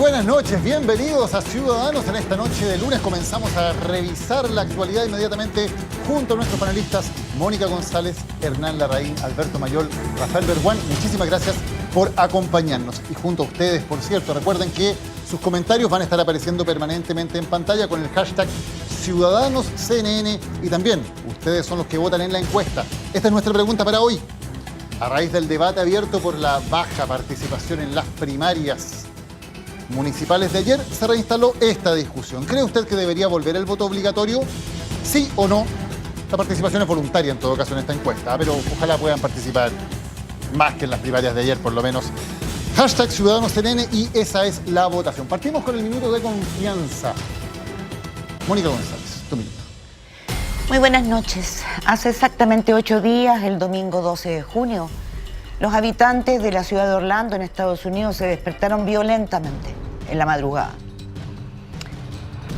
buenas noches, bienvenidos a Ciudadanos. En esta noche de lunes comenzamos a revisar la actualidad inmediatamente junto a nuestros panelistas Mónica González, Hernán Larraín, Alberto Mayol, Rafael Berguán. Muchísimas gracias por acompañarnos. Y junto a ustedes, por cierto, recuerden que sus comentarios van a estar apareciendo permanentemente en pantalla con el hashtag CiudadanosCNN y también ustedes son los que votan en la encuesta. Esta es nuestra pregunta para hoy. A raíz del debate abierto por la baja participación en las primarias municipales de ayer, se reinstaló esta discusión. ¿Cree usted que debería volver el voto obligatorio? ¿Sí o no? La participación es voluntaria en todo caso en esta encuesta, pero ojalá puedan participar más que en las primarias de ayer, por lo menos. Hashtag CiudadanosCNN y esa es la votación. Partimos con el minuto de confianza. Mónica González, tu minuto. Muy buenas noches. Hace exactamente 8 días, el domingo 12 de junio, los habitantes de la ciudad de Orlando, en Estados Unidos, se despertaron violentamente en la madrugada.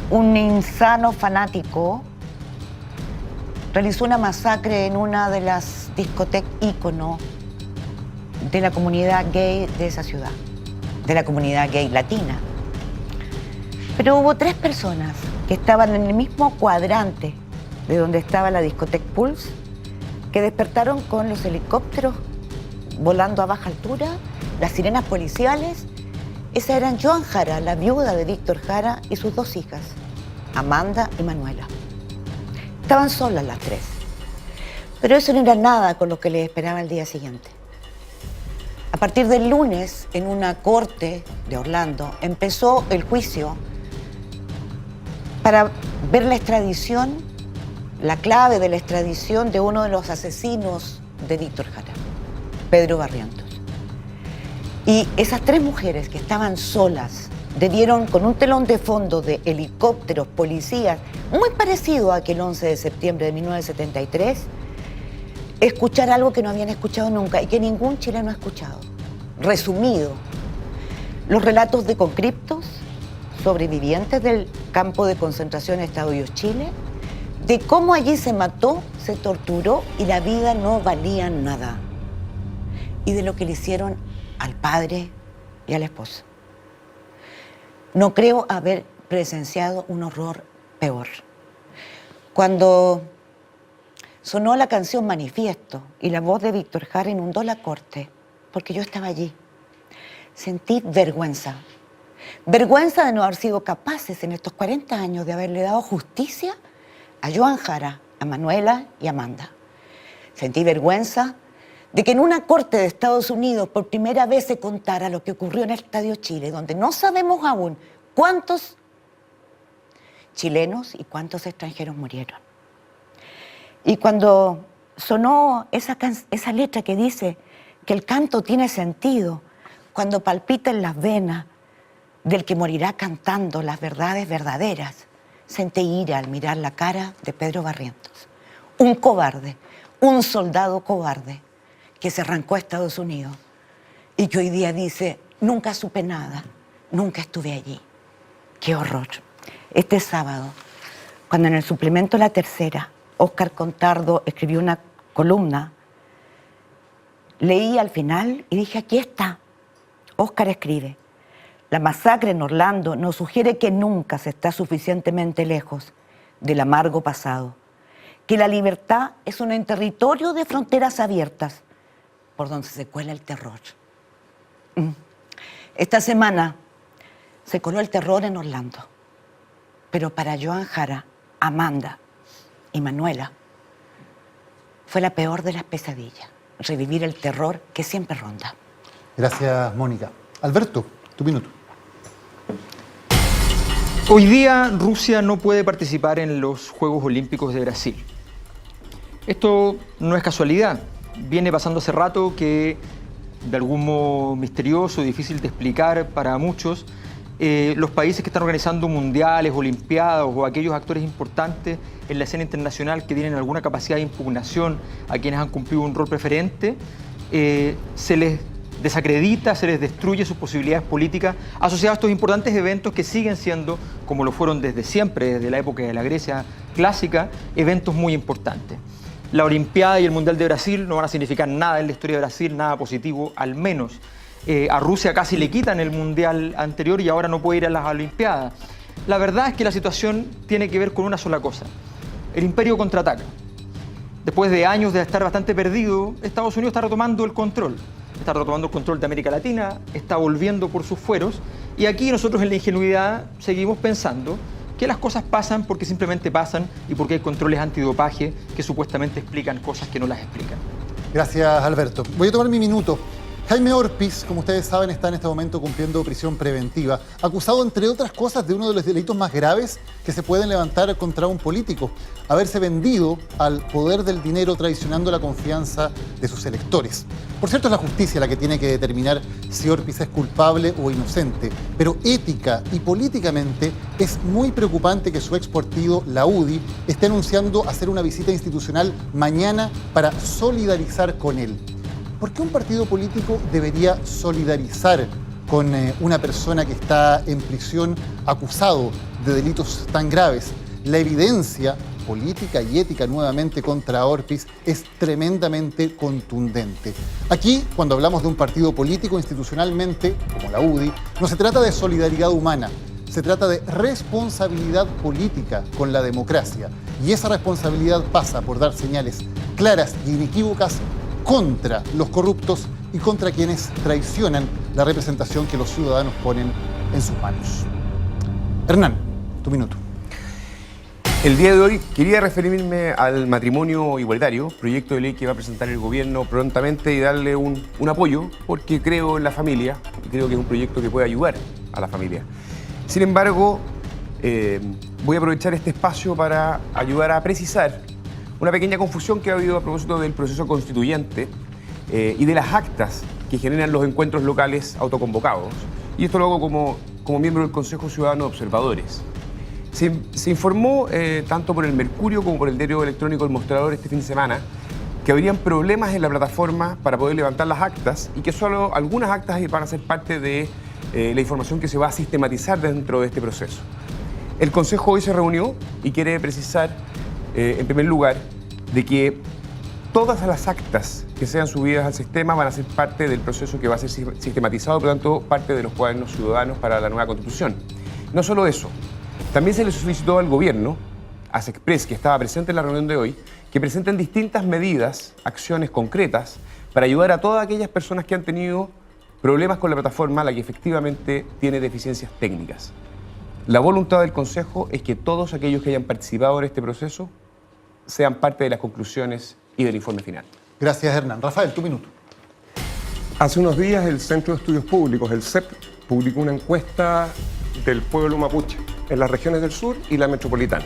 Un insano fanático realizó una masacre en una de las discotecas ícono de la comunidad gay de esa ciudad, de la comunidad gay latina. Pero hubo 3 personas que estaban en el mismo cuadrante de donde estaba la discoteca Pulse, que despertaron con los helicópteros volando a baja altura, las sirenas policiales. Esas eran Joan Jara, la viuda de Víctor Jara, y sus 2 hijas, Amanda y Manuela. Estaban solas las 3. Pero eso no era nada con lo que les esperaba el día siguiente. A partir del lunes, en una corte de Orlando, empezó el juicio para ver la extradición, la clave de la extradición de uno de los asesinos de Víctor Jara, Pedro Barrientos. Y esas 3 mujeres que estaban solas debieron, con un telón de fondo de helicópteros, policías, muy parecido a aquel 11 de septiembre de 1973, escuchar algo que no habían escuchado nunca y que ningún chileno ha escuchado. Resumido, los relatos de conscriptos, sobrevivientes del campo de concentración Estados Unidos, Chile, de cómo allí se mató, se torturó y la vida no valía nada. Y de lo que le hicieron al padre y a la esposa. No creo haber presenciado un horror peor. Cuando sonó la canción Manifiesto y la voz de Víctor Jara inundó la corte, porque yo estaba allí, sentí vergüenza. Vergüenza de no haber sido capaces en estos 40 años de haberle dado justicia a Joan Jara, a Manuela y a Amanda. Sentí vergüenza de que en una corte de Estados Unidos por primera vez se contara lo que ocurrió en el Estadio Chile, donde no sabemos aún cuántos chilenos y cuántos extranjeros murieron. Y cuando sonó esa letra que dice que el canto tiene sentido, cuando palpita en las venas del que morirá cantando las verdades verdaderas, sentí ira al mirar la cara de Pedro Barrientos. Un cobarde, un soldado cobarde que se arrancó a Estados Unidos y que hoy día dice, nunca supe nada, nunca estuve allí. ¡Qué horror! Este sábado, cuando en el suplemento La Tercera, Óscar Contardo escribió una columna, leí al final y dije, aquí está. Óscar escribe, la masacre en Orlando nos sugiere que nunca se está suficientemente lejos del amargo pasado, que la libertad es un territorio de fronteras abiertas por donde se cuela el terror. Esta semana se coló el terror en Orlando, pero para Joan Jara, Amanda y Manuela fue la peor de las pesadillas, revivir el terror que siempre ronda. Gracias, Mónica. Alberto, tu minuto. Hoy día Rusia no puede participar en los Juegos Olímpicos de Brasil. Esto no es casualidad. Viene pasando hace rato que, de algún modo misterioso, difícil de explicar para muchos, los países que están organizando mundiales, olimpiadas o aquellos actores importantes en la escena internacional que tienen alguna capacidad de impugnación a quienes han cumplido un rol preferente, se les desacredita, se les destruye sus posibilidades políticas asociadas a estos importantes eventos que siguen siendo, como lo fueron desde siempre, desde la época de la Grecia clásica, eventos muy importantes. La Olimpiada y el Mundial de Brasil no van a significar nada en la historia de Brasil, nada positivo al menos. A Rusia casi le quitan el mundial anterior y ahora no puede ir a las Olimpiadas. La verdad es que la situación tiene que ver con una sola cosa. El imperio contraataca. Después de años de estar bastante perdido, Estados Unidos está retomando el control. Está retomando el control de América Latina, está volviendo por sus fueros. Y aquí nosotros en la ingenuidad seguimos pensando que las cosas pasan porque simplemente pasan y porque hay controles antidopaje que supuestamente explican cosas que no las explican. Gracias, Alberto. Voy a tomar mi minuto. Jaime Orpiz, como ustedes saben, está en este momento cumpliendo prisión preventiva, acusado, entre otras cosas, de uno de los delitos más graves que se pueden levantar contra un político: haberse vendido al poder del dinero traicionando la confianza de sus electores. Por cierto, es la justicia la que tiene que determinar si Orpiz es culpable o inocente, pero ética y políticamente es muy preocupante que su ex partido, la UDI, esté anunciando hacer una visita institucional mañana para solidarizar con él. ¿Por qué un partido político debería solidarizar con una persona que está en prisión acusado de delitos tan graves? La evidencia política y ética nuevamente contra Orpiz es tremendamente contundente. Aquí, cuando hablamos de un partido político institucionalmente, como la UDI, no se trata de solidaridad humana, se trata de responsabilidad política con la democracia. Y esa responsabilidad pasa por dar señales claras y inequívocas contra los corruptos y contra quienes traicionan la representación que los ciudadanos ponen en sus manos. Hernán, tu minuto. El día de hoy quería referirme al matrimonio igualitario, proyecto de ley que va a presentar el gobierno prontamente y darle un apoyo, porque creo en la familia y creo que es un proyecto que puede ayudar a la familia. Sin embargo, voy a aprovechar este espacio para ayudar a precisar una pequeña confusión que ha habido a propósito del proceso constituyente y de las actas que generan los encuentros locales autoconvocados. Y esto lo hago como miembro del Consejo Ciudadano de Observadores. Se informó tanto por el Mercurio como por el diario electrónico El Mostrador este fin de semana que habrían problemas en la plataforma para poder levantar las actas y que solo algunas actas van a ser parte de la información que se va a sistematizar dentro de este proceso. El Consejo hoy se reunió y quiere precisar, en primer lugar, de que todas las actas que sean subidas al sistema van a ser parte del proceso que va a ser sistematizado, por lo tanto, parte de los cuadernos ciudadanos para la nueva Constitución. No solo eso, también se le solicitó al gobierno, a Sexpress, que estaba presente en la reunión de hoy, que presenten distintas medidas, acciones concretas, para ayudar a todas aquellas personas que han tenido problemas con la plataforma, la que efectivamente tiene deficiencias técnicas. La voluntad del Consejo es que todos aquellos que hayan participado en este proceso sean parte de las conclusiones y del informe final. Gracias, Hernán. Rafael, tu minuto. Hace unos días el Centro de Estudios Públicos, el CEP, publicó una encuesta del pueblo mapuche en las regiones del sur y la metropolitana.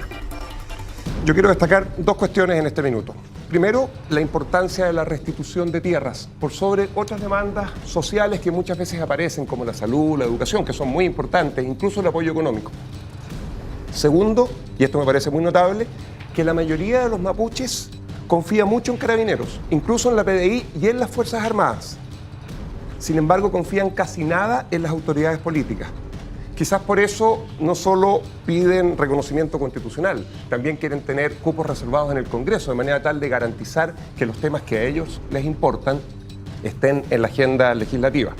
Yo quiero destacar dos cuestiones en este minuto. Primero, la importancia de la restitución de tierras por sobre otras demandas sociales que muchas veces aparecen, como la salud, la educación, que son muy importantes, incluso el apoyo económico. Segundo, y esto me parece muy notable, que la mayoría de los mapuches confía mucho en Carabineros, incluso en la PDI y en las Fuerzas Armadas. Sin embargo, confían casi nada en las autoridades políticas. Quizás por eso no solo piden reconocimiento constitucional, también quieren tener cupos reservados en el Congreso, de manera tal de garantizar que los temas que a ellos les importan estén en la agenda legislativa.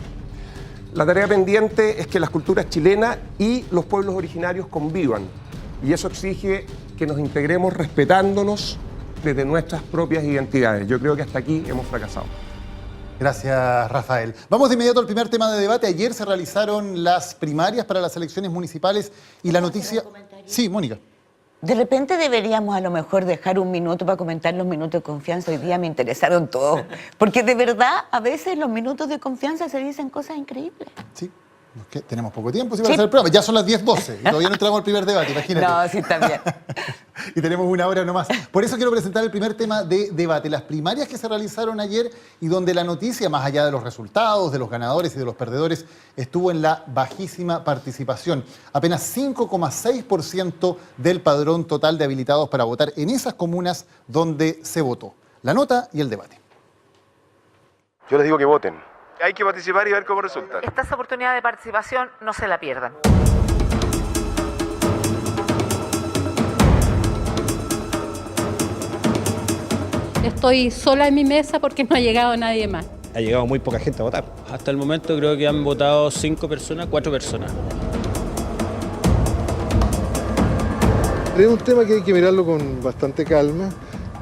La tarea pendiente es que las culturas chilenas y los pueblos originarios convivan, y eso exige que nos integremos respetándonos desde nuestras propias identidades. Yo creo que hasta aquí hemos fracasado. Gracias, Rafael. Vamos de inmediato al primer tema de debate. Ayer se realizaron las primarias para las elecciones municipales y la noticia... Sí, Mónica. De repente deberíamos a lo mejor dejar un minuto para comentar los minutos de confianza. Hoy día me interesaron todos. Porque de verdad, a veces los minutos de confianza se dicen cosas increíbles. Sí. Que tenemos poco tiempo para hacer el programa. Ya son las 10:12 y todavía no entramos al primer debate, imagínate. No, sí, está bien. Y tenemos una hora nomás. Por eso quiero presentar el primer tema de debate. Las primarias que se realizaron ayer y donde la noticia, más allá de los resultados, de los ganadores y de los perdedores, estuvo en la bajísima participación. Apenas 5,6% del padrón total de habilitados para votar en esas comunas donde se votó. La nota y el debate. Yo les digo que voten. Hay que participar y ver cómo resulta. Esta oportunidad de participación no se la pierdan. Estoy sola en mi mesa porque no ha llegado nadie más. ha llegado muy poca gente a votar. Hasta el momento creo que han votado 5 personas, 4 personas. Es un tema que hay que mirarlo con bastante calma.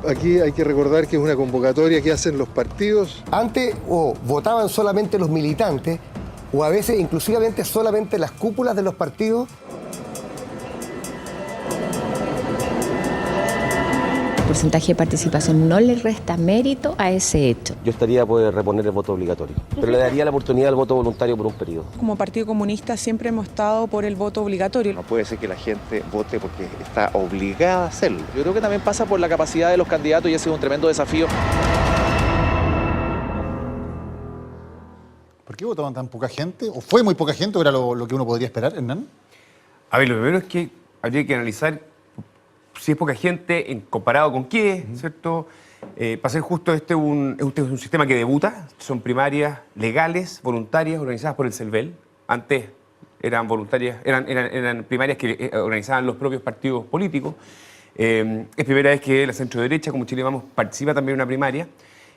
Aquí hay que recordar que es una convocatoria que hacen los partidos. Antes votaban solamente los militantes o a veces inclusivamente solamente las cúpulas de los partidos. El porcentaje de participación no le resta mérito a ese hecho. Yo estaría por reponer el voto obligatorio, pero le daría la oportunidad al voto voluntario por un periodo. Como Partido Comunista siempre hemos estado por el voto obligatorio. No puede ser que la gente vote porque está obligada a hacerlo. Yo creo que también pasa por la capacidad de los candidatos y ese es un tremendo desafío. ¿Por qué votaban tan poca gente? ¿O fue muy poca gente o era lo que uno podría esperar, Hernán? A ver, lo primero es que habría que analizar si es poca gente comparado con qué, ¿cierto? Para ser justo, este es un sistema que debuta. Son primarias legales, voluntarias, organizadas por el CELVEL. Antes eran voluntarias, eran primarias que organizaban los propios partidos políticos. Es primera vez que la centro-derecha, como Chile Vamos, participa también en una primaria.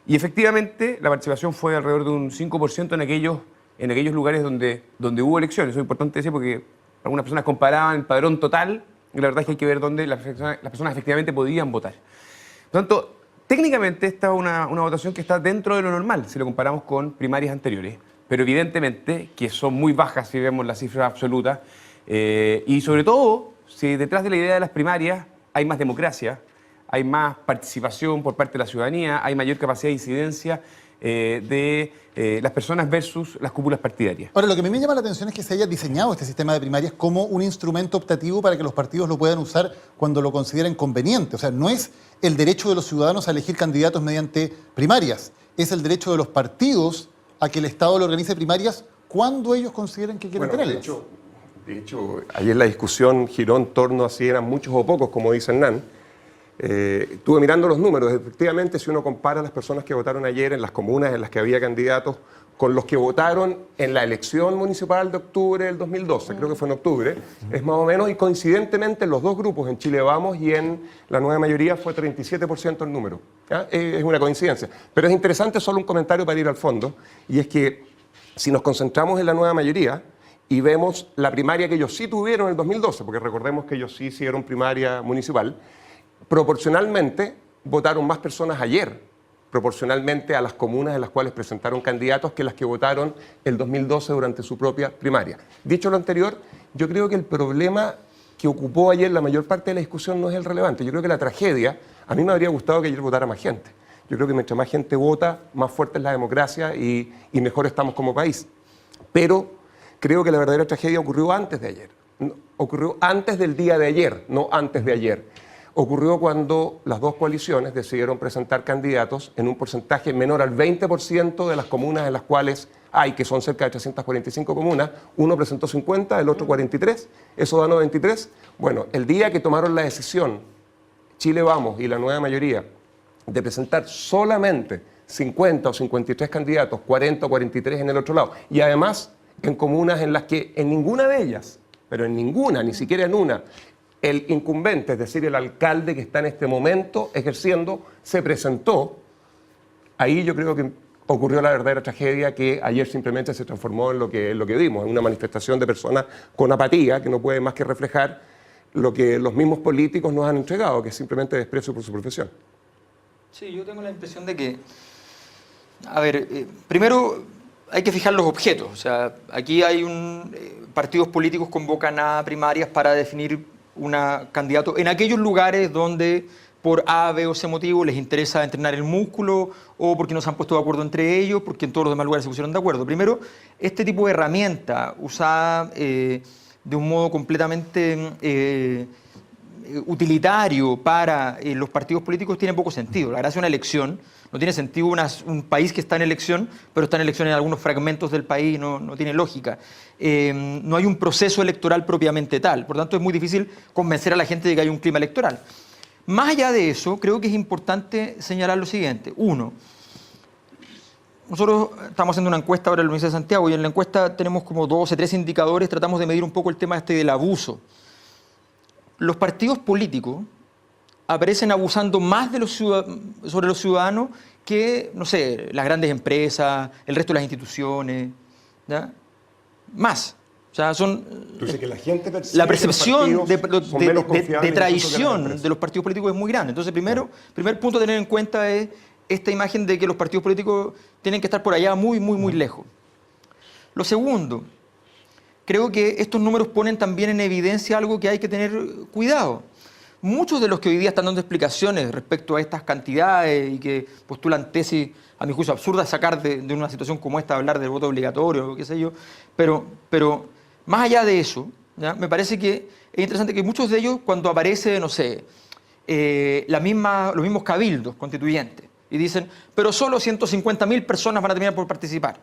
Y efectivamente, la participación fue alrededor de un 5% en aquellos lugares donde hubo elecciones. Eso es importante decir porque algunas personas comparaban el padrón total y la verdad es que hay que ver dónde las personas efectivamente podían votar. Por lo tanto, técnicamente esta es una votación que está dentro de lo normal si lo comparamos con primarias anteriores, pero evidentemente que son muy bajas si vemos la cifra absoluta y sobre todo si detrás de la idea de las primarias hay más democracia, hay más participación por parte de la ciudadanía, hay mayor capacidad de incidencia de las personas versus las cúpulas partidarias. Ahora, lo que a mí me llama la atención es que se haya diseñado este sistema de primarias como un instrumento optativo para que los partidos lo puedan usar cuando lo consideren conveniente. O sea, no es el derecho de los ciudadanos a elegir candidatos mediante primarias, es el derecho de los partidos a que el Estado le organice primarias cuando ellos consideren que quieren tenerlas. De hecho, ayer la discusión giró en torno a si eran muchos o pocos, como dice Hernán. Estuve mirando los números. Efectivamente, si uno compara las personas que votaron ayer en las comunas en las que había candidatos con los que votaron en la elección municipal de octubre del 2012, creo que fue en octubre, es más o menos, y coincidentemente en los dos grupos, en Chile Vamos y en la Nueva Mayoría, fue 37% el número. ¿Ya? Es una coincidencia. Pero es interesante, solo un comentario para ir al fondo, y es que si nos concentramos en la Nueva Mayoría y vemos la primaria que ellos sí tuvieron en el 2012, porque recordemos que ellos sí hicieron primaria municipal, proporcionalmente votaron más personas ayer, proporcionalmente a las comunas en las cuales presentaron candidatos que las que votaron el 2012 durante su propia primaria. Dicho lo anterior, yo creo que el problema que ocupó ayer la mayor parte de la discusión no es el relevante. Yo creo que la tragedia, a mí me habría gustado que ayer votara más gente. Yo creo que mientras más gente vota, más fuerte es la democracia y mejor estamos como país. Pero creo que la verdadera tragedia ocurrió antes de ayer. Ocurrió antes del día de ayer, no antes de ayer. Ocurrió cuando las dos coaliciones decidieron presentar candidatos en un porcentaje menor al 20% de las comunas en las cuales hay, que son cerca de 345 comunas. Uno presentó 50, el otro 43, eso da 93. Bueno, el día que tomaron la decisión, Chile Vamos y la Nueva Mayoría, de presentar solamente 50 o 53 candidatos, 40 o 43 en el otro lado, y además en comunas en las que en ninguna de ellas, pero en ninguna, ni siquiera en una, el incumbente, es decir, el alcalde que está en este momento ejerciendo, se presentó. Ahí yo creo que ocurrió la verdadera tragedia que ayer simplemente se transformó en lo que vimos, en una manifestación de personas con apatía que no puede más que reflejar lo que los mismos políticos nos han entregado, que es simplemente desprecio por su profesión. Sí, yo tengo la impresión de que, a ver, primero hay que fijar los objetos. O sea, aquí hay partidos políticos convocan a primarias para definir un candidato en aquellos lugares donde por A, B o C motivo les interesa entrenar el músculo o porque no se han puesto de acuerdo entre ellos, porque en todos los demás lugares se pusieron de acuerdo. Primero, este tipo de herramienta usada de un modo completamente utilitario para los partidos políticos tiene poco sentido. La gracia de una elección no tiene sentido, un país que está en elección, pero está en elección en algunos fragmentos del país, no tiene lógica. No hay un proceso electoral propiamente tal, por tanto es muy difícil convencer a la gente de que hay un clima electoral. Más allá de eso, creo que es importante señalar lo siguiente. Uno, nosotros estamos haciendo una encuesta ahora en la Universidad de Santiago y en la encuesta tenemos como 2 o 3 indicadores, tratamos de medir un poco el tema del abuso. Los partidos políticos aparecen abusando más de sobre los ciudadanos que, no sé, las grandes empresas, el resto de las instituciones, ¿ya? Más. O sea, Entonces, que la gente la percepción de de traición de los partidos políticos es muy grande. Entonces, primer punto a tener en cuenta es esta imagen de que los partidos políticos tienen que estar por allá muy lejos. Lo segundo, creo que estos números ponen también en evidencia algo que hay que tener cuidado. Muchos de los que hoy día están dando explicaciones respecto a estas cantidades y que postulan tesis, a mi juicio, absurdas sacar de una situación como esta, hablar del voto obligatorio, qué sé yo, pero más allá de eso, ¿ya? Me parece que es interesante que muchos de ellos, cuando aparece, no sé, los mismos cabildos constituyentes, y dicen, pero solo 150.000 personas van a terminar por participar.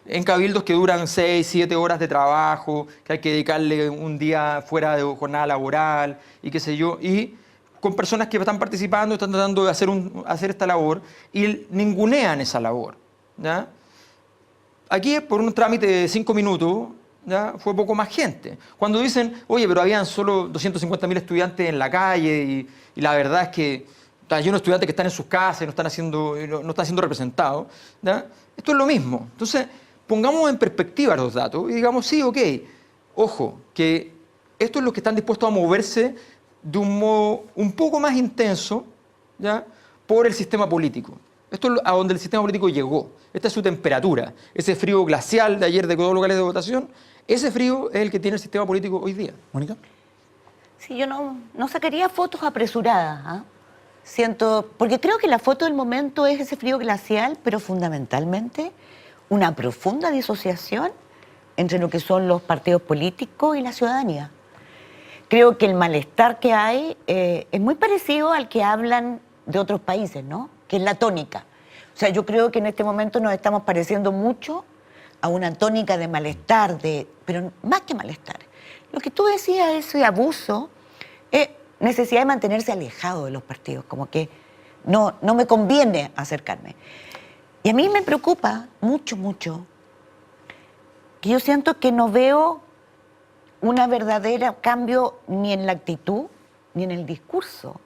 En cabildos que duran 6, 7 horas de trabajo, que hay que dedicarle un día fuera de jornada laboral y qué sé yo, y con personas que están participando, están tratando de hacer esta labor y ningunean esa labor, ¿ya? Aquí, por un trámite de 5 minutos, ¿ya? Fue poco más gente. Cuando dicen, oye, pero habían solo 250.000 estudiantes en la calle y la verdad es que hay unos estudiantes que están en sus casas y no están siendo representados, ¿ya? Esto es lo mismo. Entonces, pongamos en perspectiva los datos y digamos, sí, ok, ojo, que esto es lo que están dispuestos a moverse de un modo un poco más intenso, ¿ya? Por el sistema político. Esto es a donde el sistema político llegó. Esta es su temperatura. Ese frío glacial de ayer de todos los locales de votación, ese frío es el que tiene el sistema político hoy día. ¿Mónica? Sí, yo no sacaría fotos apresuradas, ¿ah? Porque creo que la foto del momento es ese frío glacial, pero fundamentalmente una profunda disociación entre lo que son los partidos políticos y la ciudadanía. Creo que el malestar que hay es muy parecido al que hablan de otros países, ¿no? Que es la tónica. O sea, yo creo que en este momento nos estamos pareciendo mucho a una tónica de malestar, pero más que malestar. Lo que tú decías, ese abuso, es necesidad de mantenerse alejado de los partidos, como que no me conviene acercarme. Y a mí me preocupa mucho, que yo siento que no veo una verdadera cambio ni en la actitud, ni en el discurso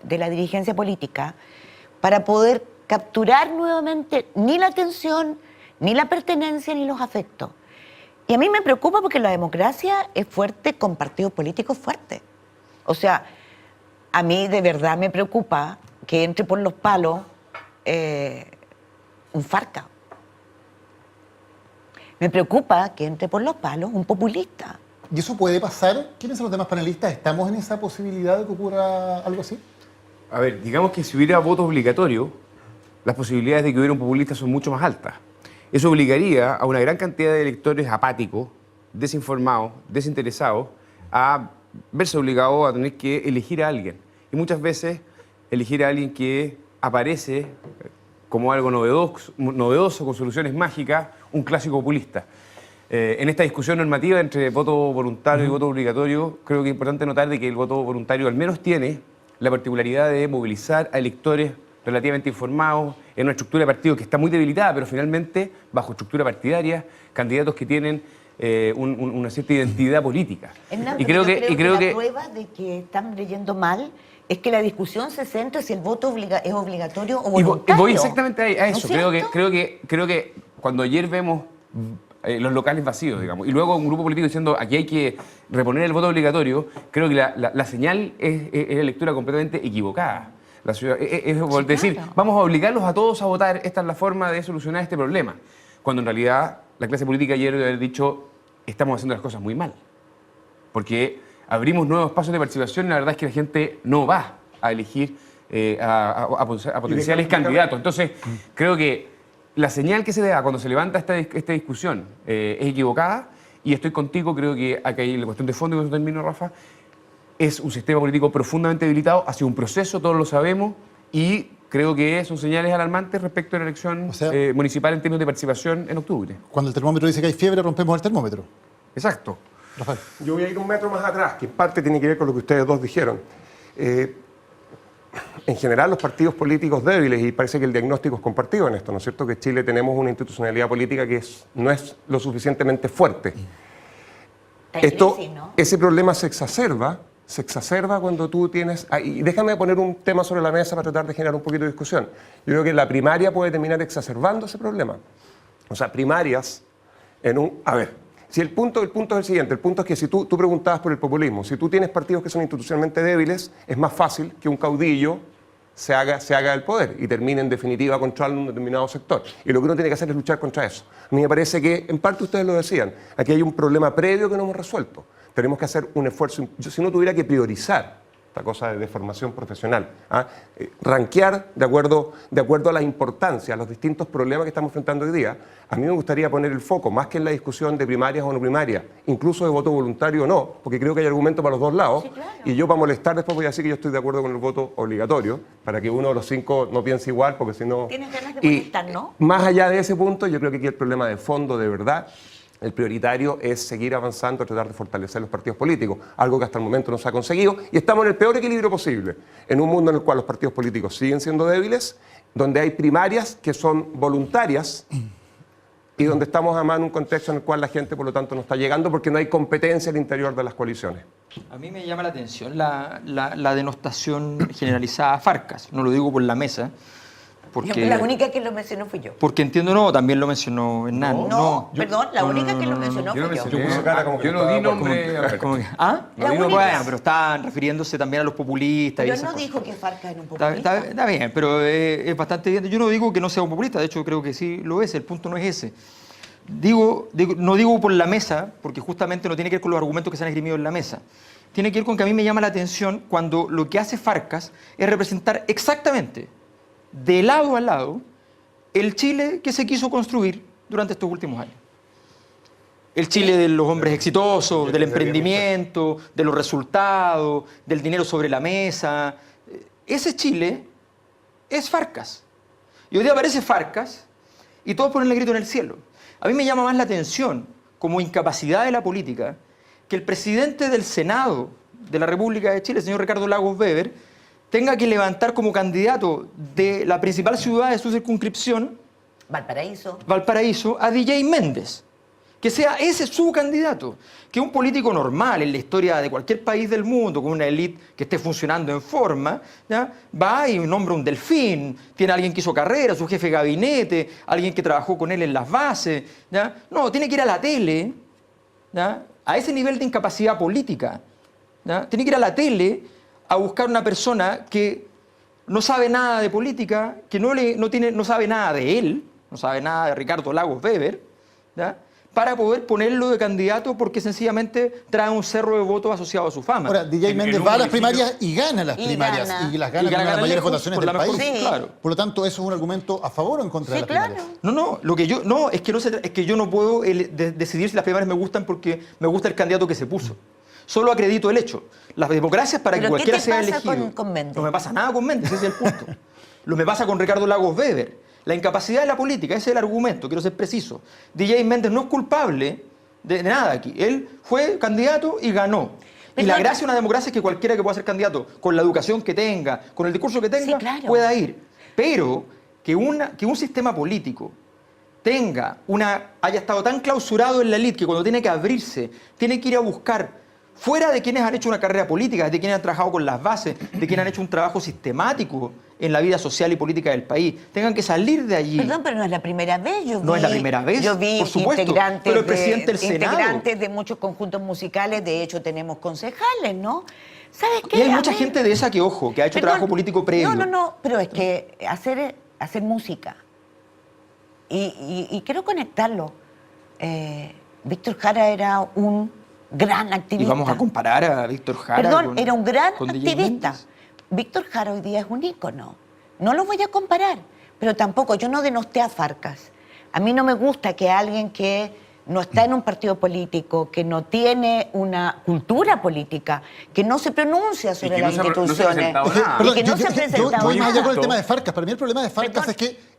de la dirigencia política para poder capturar nuevamente ni la atención, ni la pertenencia, ni los afectos. Y a mí me preocupa porque la democracia es fuerte con partidos políticos fuertes. O sea, a mí de verdad me preocupa que entre por los palos un Farca. Me preocupa que entre por los palos un populista. ¿Y eso puede pasar? ¿Qué piensan los demás panelistas? ¿Estamos en esa posibilidad de que ocurra algo así? A ver, digamos que si hubiera voto obligatorio, las posibilidades de que hubiera un populista son mucho más altas. Eso obligaría a una gran cantidad de electores apáticos, desinformados, desinteresados, a verse obligados a tener que elegir a alguien. Y muchas veces elegir a alguien que aparece como algo novedoso, con soluciones mágicas, un clásico populista. En esta discusión normativa entre voto voluntario y voto obligatorio, creo que es importante notar de que el voto voluntario al menos tiene la particularidad de movilizar a electores relativamente informados en una estructura de partido que está muy debilitada, pero finalmente, bajo estructura partidaria, candidatos que tienen una cierta identidad política. Y creo que la prueba de que están leyendo mal es que la discusión se centra si el voto es obligatorio o voluntario. Y voy exactamente a eso. ¿No creo que cuando ayer vemos los locales vacíos, digamos, y luego un grupo político diciendo aquí hay que reponer el voto obligatorio, creo que la señal es la lectura completamente equivocada. La ciudad, es decir, claro, vamos a obligarlos a todos a votar, esta es la forma de solucionar este problema. Cuando en realidad la clase política ayer debe haber dicho, estamos haciendo las cosas muy mal. Porque abrimos nuevos espacios de participación y la verdad es que la gente no va a elegir a potenciales candidatos. Entonces, creo que la señal que se da cuando se levanta esta discusión es equivocada y estoy contigo, creo que acá hay la cuestión de fondo, y con eso termino, Rafa, es un sistema político profundamente debilitado, ha sido un proceso, todos lo sabemos, y creo que son señales alarmantes respecto a la elección municipal en términos de participación en octubre. Cuando el termómetro dice que hay fiebre, rompemos el termómetro. Exacto. Rafael. Yo voy a ir un metro más atrás, que en parte tiene que ver con lo que ustedes dos dijeron. En general, los partidos políticos débiles, y parece que el diagnóstico es compartido en esto, ¿no es cierto? Que en Chile tenemos una institucionalidad política que no es lo suficientemente fuerte. Ese problema se exacerba se exacerba cuando tú tienes... Y déjame poner un tema sobre la mesa para tratar de generar un poquito de discusión. Yo creo que la primaria puede terminar exacerbando ese problema. O sea, primarias en un... A ver, si el punto es el siguiente. El punto es que si tú preguntabas por el populismo, si tú tienes partidos que son institucionalmente débiles, es más fácil que un caudillo se haga el poder y termine en definitiva controlando un determinado sector. Y lo que uno tiene que hacer es luchar contra eso. A mí me parece que, en parte ustedes lo decían, aquí hay un problema previo que no hemos resuelto. Tenemos que hacer un esfuerzo. Si uno tuviera que priorizar esta cosa de formación profesional, rankear de acuerdo a la importancia, a los distintos problemas que estamos enfrentando hoy día, a mí me gustaría poner el foco, más que en la discusión de primarias o no primarias, incluso de voto voluntario o no, porque creo que hay argumentos para los dos lados, sí, claro. Y yo para molestar después voy a decir que yo estoy de acuerdo con el voto obligatorio, para que uno de los 5 no piense igual, porque si no... Tienes ganas de molestar, ¿no? Más allá de ese punto, yo creo que aquí el problema de fondo, de verdad, el prioritario es seguir avanzando a tratar de fortalecer los partidos políticos, algo que hasta el momento no se ha conseguido, y estamos en el peor equilibrio posible, en un mundo en el cual los partidos políticos siguen siendo débiles, donde hay primarias que son voluntarias y donde estamos además en un contexto en el cual la gente, por lo tanto, no está llegando porque no hay competencia al interior de las coaliciones. A mí me llama la atención la denostación generalizada a Farcas, no lo digo por la mesa, porque, la única que lo mencionó fui yo. Porque entiendo, no, también lo mencionó Hernán. La única que lo mencionó fui yo. Yo no di nombre. Bueno, pero estaban refiriéndose también a los populistas. Pero no dijo que Farcas era un populista. Está bien, pero es bastante evidente. Yo no digo que no sea un populista, de hecho creo que sí lo es, el punto no es ese. No digo por la mesa, porque justamente no tiene que ver con los argumentos que se han esgrimido en la mesa. Tiene que ver con que a mí me llama la atención cuando lo que hace Farcas es representar exactamente, de lado a lado, el Chile que se quiso construir durante estos últimos años. El Chile de los hombres exitosos, del emprendimiento, de los resultados, del dinero sobre la mesa. Ese Chile es Farcas. Y hoy día aparece Farcas y todos ponen el grito en el cielo. A mí me llama más la atención, como incapacidad de la política, que el presidente del Senado de la República de Chile, el señor Ricardo Lagos Weber, tenga que levantar como candidato de la principal ciudad de su circunscripción, Valparaíso, a DJ Méndez. Que sea ese su candidato. Que un político normal en la historia de cualquier país del mundo, con una élite que esté funcionando en forma, ¿ya? Va y nombra un delfín, tiene a alguien que hizo carrera, su jefe de gabinete, alguien que trabajó con él en las bases. ¿Ya? No, tiene que ir a la tele, ¿ya? A ese nivel de incapacidad política. ¿Ya? Tiene que ir a la tele a buscar una persona que no sabe nada de política, que no sabe nada de él, no sabe nada de Ricardo Lagos Weber, ¿ya? Para poder ponerlo de candidato porque sencillamente trae un cerro de votos asociado a su fama. Ahora, DJ Méndez va a las primarias y gana las primarias. Y las gana con una de las mayores votaciones del país. Sí. Claro. Por lo tanto, ¿eso es un argumento a favor o en contra de las primarias? No, es que yo no puedo decidir si las primarias me gustan porque me gusta el candidato que se puso. Solo acredito el hecho. Las democracias para que cualquiera sea elegido. ¿Qué te pasa con Méndez? No me pasa nada con Méndez, ese es el punto. Lo me pasa con Ricardo Lagos Weber. La incapacidad de la política, ese es el argumento, quiero ser preciso. DJ Méndez no es culpable de nada aquí. Él fue candidato y ganó. Y la gracia de una democracia es que cualquiera que pueda ser candidato, con la educación que tenga, con el discurso que tenga, pueda ir. Pero que un sistema político haya estado tan clausurado en la élite que cuando tiene que abrirse, tiene que ir a buscar fuera de quienes han hecho una carrera política, de quienes han trabajado con las bases, de quienes han hecho un trabajo sistemático en la vida social y política del país, tengan que salir de allí. Perdón, pero no es la primera vez. No es la primera vez, yo vi por supuesto, pero el presidente del Senado. Integrantes de muchos conjuntos musicales, de hecho tenemos concejales, ¿no? ¿Sabes qué? Y hay mucha gente de esa que ha hecho trabajo político previo. No, pero es que hacer música, y quiero conectarlo. Víctor Jara era un gran activista. Y vamos a comparar a Víctor Jara. Perdón, era un gran activista. Víctor Jara hoy día es un ícono. No lo voy a comparar, pero tampoco, yo no denosté a Farcas. A mí no me gusta que alguien que no está en un partido político, que no tiene una cultura política, que no se pronuncia sobre las instituciones. Y que no se ha presentado nada. Voy más allá con el tema de Farcas. Para mí el problema de Farcas es que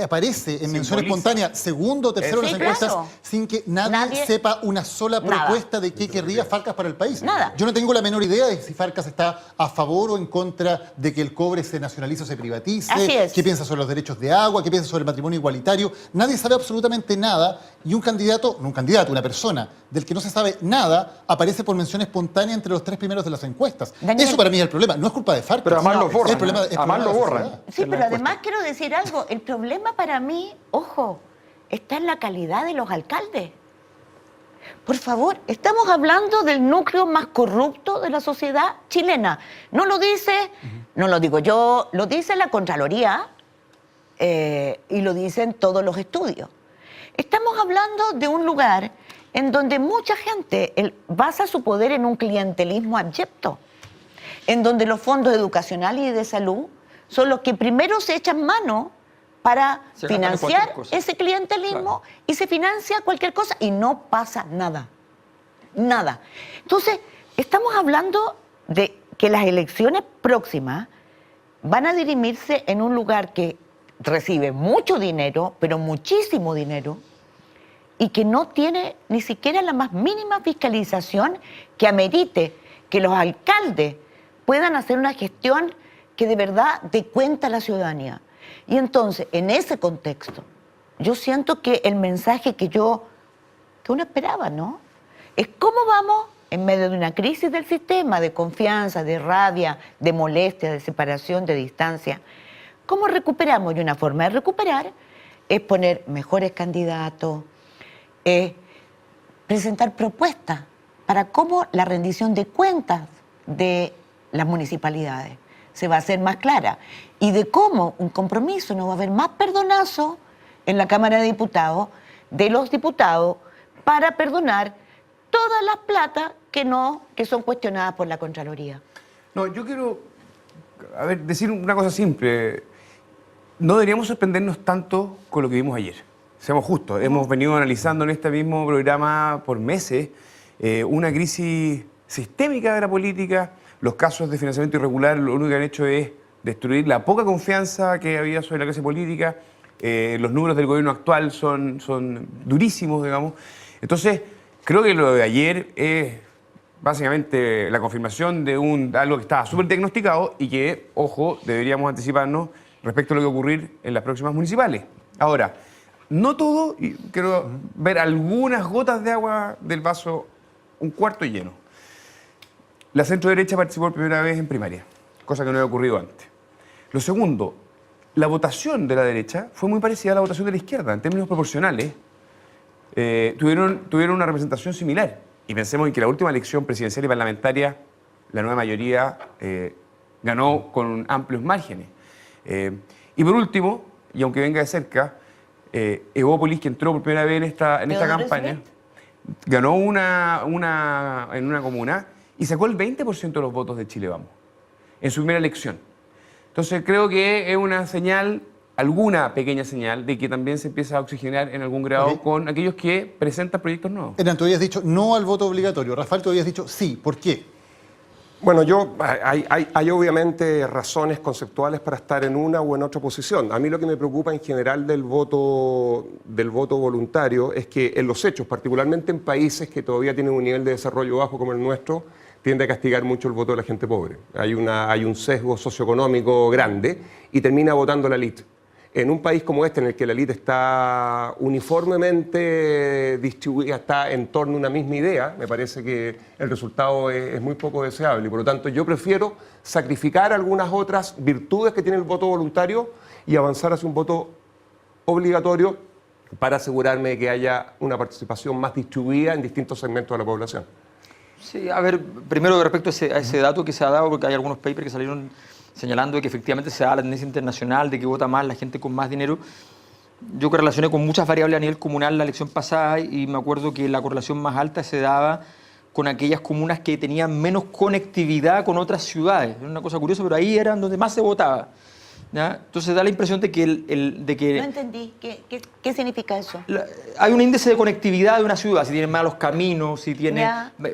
aparece en mención espontánea, segundo o tercero en las encuestas, sin que nadie sepa una sola propuesta de qué querría Farcas para el país. Nada. Yo no tengo la menor idea de si Farcas está a favor o en contra de que el cobre se nacionalice o se privatice, qué piensa sobre los derechos de agua, qué piensa sobre el matrimonio igualitario. Nadie sabe absolutamente nada y una persona del que no se sabe nada, aparece por mención espontánea entre los 3 primeros de las encuestas. Daniel, eso para mí es el problema. No es culpa de Farc. Pero además lo borran. Es el problema, Además lo borran. Sí, pero además quiero decir algo. El problema para mí, ojo, está en la calidad de los alcaldes. Por favor, estamos hablando del núcleo más corrupto de la sociedad chilena. No lo dice, no lo digo yo, lo dice la Contraloría y lo dicen todos los estudios. Estamos hablando de un lugar en donde mucha gente basa su poder en un clientelismo abyecto, en donde los fondos educacionales y de salud son los que primero se echan mano para financiar ese clientelismo, claro, y se financia cualquier cosa y no pasa nada. Nada. Entonces, estamos hablando de que las elecciones próximas van a dirimirse en un lugar que recibe mucho dinero, pero muchísimo dinero, y que no tiene ni siquiera la más mínima fiscalización que amerite que los alcaldes puedan hacer una gestión que de verdad dé cuenta a la ciudadanía. Y entonces, en ese contexto, yo siento que el mensaje que uno esperaba, ¿no? Es cómo vamos, en medio de una crisis del sistema, de confianza, de rabia, de molestia, de separación, de distancia, ¿cómo recuperamos? Y una forma de recuperar es poner mejores candidatos, presentar propuestas para cómo la rendición de cuentas de las municipalidades se va a hacer más clara y de cómo un compromiso, no va a haber más perdonazo en la Cámara de Diputados de los diputados para perdonar todas las platas que son cuestionadas por la Contraloría. No, yo quiero decir una cosa simple. No deberíamos sorprendernos tanto con lo que vimos ayer. Seamos justos, hemos venido analizando en este mismo programa por meses una crisis sistémica de la política. Los casos de financiamiento irregular lo único que han hecho es destruir la poca confianza que había sobre la clase política. Los números del gobierno actual son durísimos, digamos. Entonces, creo que lo de ayer es básicamente la confirmación de algo que estaba súper diagnosticado y que, ojo, deberíamos anticiparnos respecto a lo que va a ocurrir en las próximas municipales. Ahora, no todo, y quiero ver algunas gotas de agua del vaso un cuarto lleno. La centro-derecha participó por primera vez en primaria, cosa que no había ocurrido antes. Lo segundo, la votación de la derecha fue muy parecida a la votación de la izquierda. En términos proporcionales, tuvieron una representación similar. Y pensemos en que la última elección presidencial y parlamentaria, la nueva mayoría ganó con amplios márgenes. Y por último, y aunque venga de cerca, Evópolis, que entró por primera vez en esta campaña, ganó en una comuna y sacó el 20% de los votos de Chile Vamos, en su primera elección. Entonces creo que es una señal, alguna pequeña señal, de que también se empieza a oxigenar en algún grado con aquellos que presentan proyectos nuevos. Hernán, tú habías dicho no al voto obligatorio. Rafael, tú habías dicho sí. ¿Por qué? Bueno, hay obviamente razones conceptuales para estar en una o en otra posición. A mí lo que me preocupa en general del voto voluntario es que en los hechos, particularmente en países que todavía tienen un nivel de desarrollo bajo como el nuestro, tiende a castigar mucho el voto de la gente pobre. Hay un sesgo socioeconómico grande y termina votando la élite. En un país como este, en el que la élite está uniformemente distribuida, está en torno a una misma idea, me parece que el resultado es muy poco deseable. Y por lo tanto, yo prefiero sacrificar algunas otras virtudes que tiene el voto voluntario y avanzar hacia un voto obligatorio para asegurarme de que haya una participación más distribuida en distintos segmentos de la población. Sí, a ver, primero respecto a ese dato que se ha dado, porque hay algunos papers que salieron señalando de que efectivamente se da la tendencia internacional de que vota más la gente con más dinero. Yo correlacioné con muchas variables a nivel comunal la elección pasada y me acuerdo que la correlación más alta se daba con aquellas comunas que tenían menos conectividad con otras ciudades. Era una cosa curiosa, pero ahí eran donde más se votaba, ¿ya? Entonces da la impresión de que... No entendí. ¿Qué significa eso? Hay un índice de conectividad de una ciudad, si tiene malos caminos, si tiene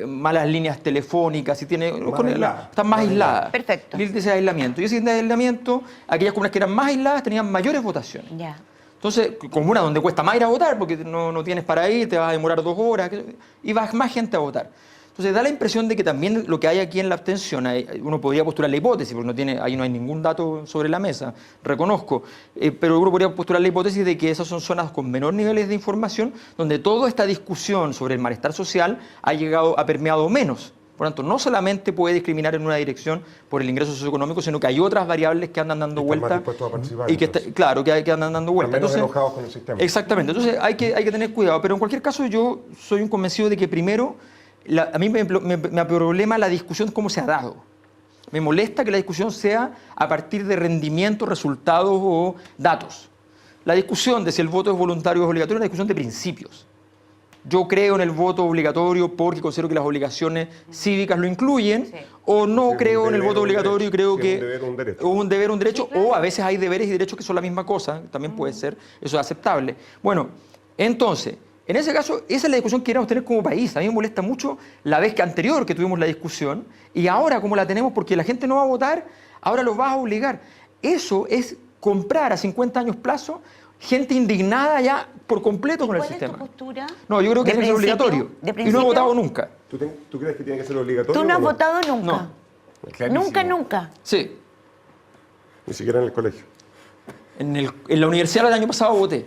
malas líneas telefónicas, si tiene... Están más aisladas. Perfecto. El índice de aislamiento. Y ese índice de aislamiento, aquellas comunas que eran más aisladas tenían mayores votaciones. Ya. Entonces, comunas donde cuesta más ir a votar, porque no tienes para ir, te vas a demorar 2 horas, y va más gente a votar. Entonces da la impresión de que también lo que hay aquí en la abstención, uno podría postular la hipótesis, porque ahí no hay ningún dato sobre la mesa, reconozco, pero uno podría postular la hipótesis de que esas son zonas con menor niveles de información, donde toda esta discusión sobre el malestar social ha permeado menos. Por lo tanto, no solamente puede discriminar en una dirección por el ingreso socioeconómico, sino que hay otras variables que andan dando vuelta. Y que que andan dando vuelta. Menos enojados con el sistema. Exactamente. Entonces hay que tener cuidado. Pero en cualquier caso, yo soy un convencido de que primero, a mí me problema la discusión cómo se ha dado. Me molesta que la discusión sea a partir de rendimientos, resultados o datos. La discusión de si el voto es voluntario o es obligatorio es una discusión de principios. Yo creo en el voto obligatorio porque considero que las obligaciones cívicas lo incluyen, o no creo en el voto obligatorio y creo que es un deber, un derecho, o a veces hay deberes y derechos que son la misma cosa, también puede ser, eso es aceptable. Bueno, entonces, en ese caso, esa es la discusión que queremos tener como país. A mí me molesta mucho la vez anterior que tuvimos la discusión, y ahora como la tenemos porque la gente no va a votar, ahora los vas a obligar. Eso es comprar a 50 años plazo gente indignada ya por completo con el sistema. ¿Cuál es tu postura? No, yo creo que tiene que ser obligatorio. Y no he votado nunca. ¿Tú crees que tiene que ser obligatorio? ¿Tú no has votado nunca? No. Nunca, nunca. Sí. Ni siquiera en el colegio. En la universidad el año pasado voté.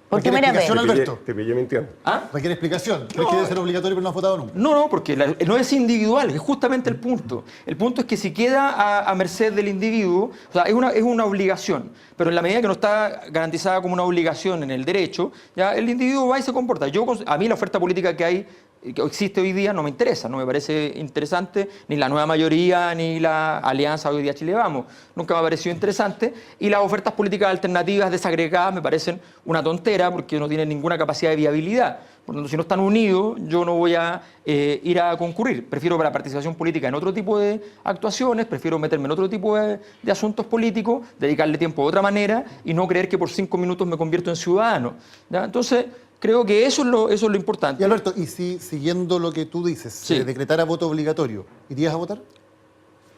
¿Por qué primera vez? Alberto? Te pillé mintiendo. ¿Ah? ¿Requiere explicación? ¿Crees que debe ser obligatorio pero no has votado nunca? No, porque no es individual, es justamente el punto. El punto es que si queda a merced del individuo, o sea, es una obligación, pero en la medida que no está garantizada como una obligación en el derecho, ya el individuo va y se comporta. A mí la oferta política que existe hoy día no me interesa, no me parece interesante ni la nueva mayoría ni la alianza Hoy Día Chile Vamos, nunca me ha parecido interesante, y las ofertas políticas alternativas desagregadas me parecen una tontera porque no tienen ninguna capacidad de viabilidad. Por lo tanto, si no están unidos, yo no voy a ir a concurrir. Prefiero para participación política en otro tipo de actuaciones, prefiero meterme en otro tipo de asuntos políticos, dedicarle tiempo de otra manera y no creer que por 5 minutos me convierto en ciudadano, ¿ya? Entonces, creo que eso es lo importante. Y Alberto, y si siguiendo lo que tú dices, se decretara voto obligatorio, ¿irías a votar?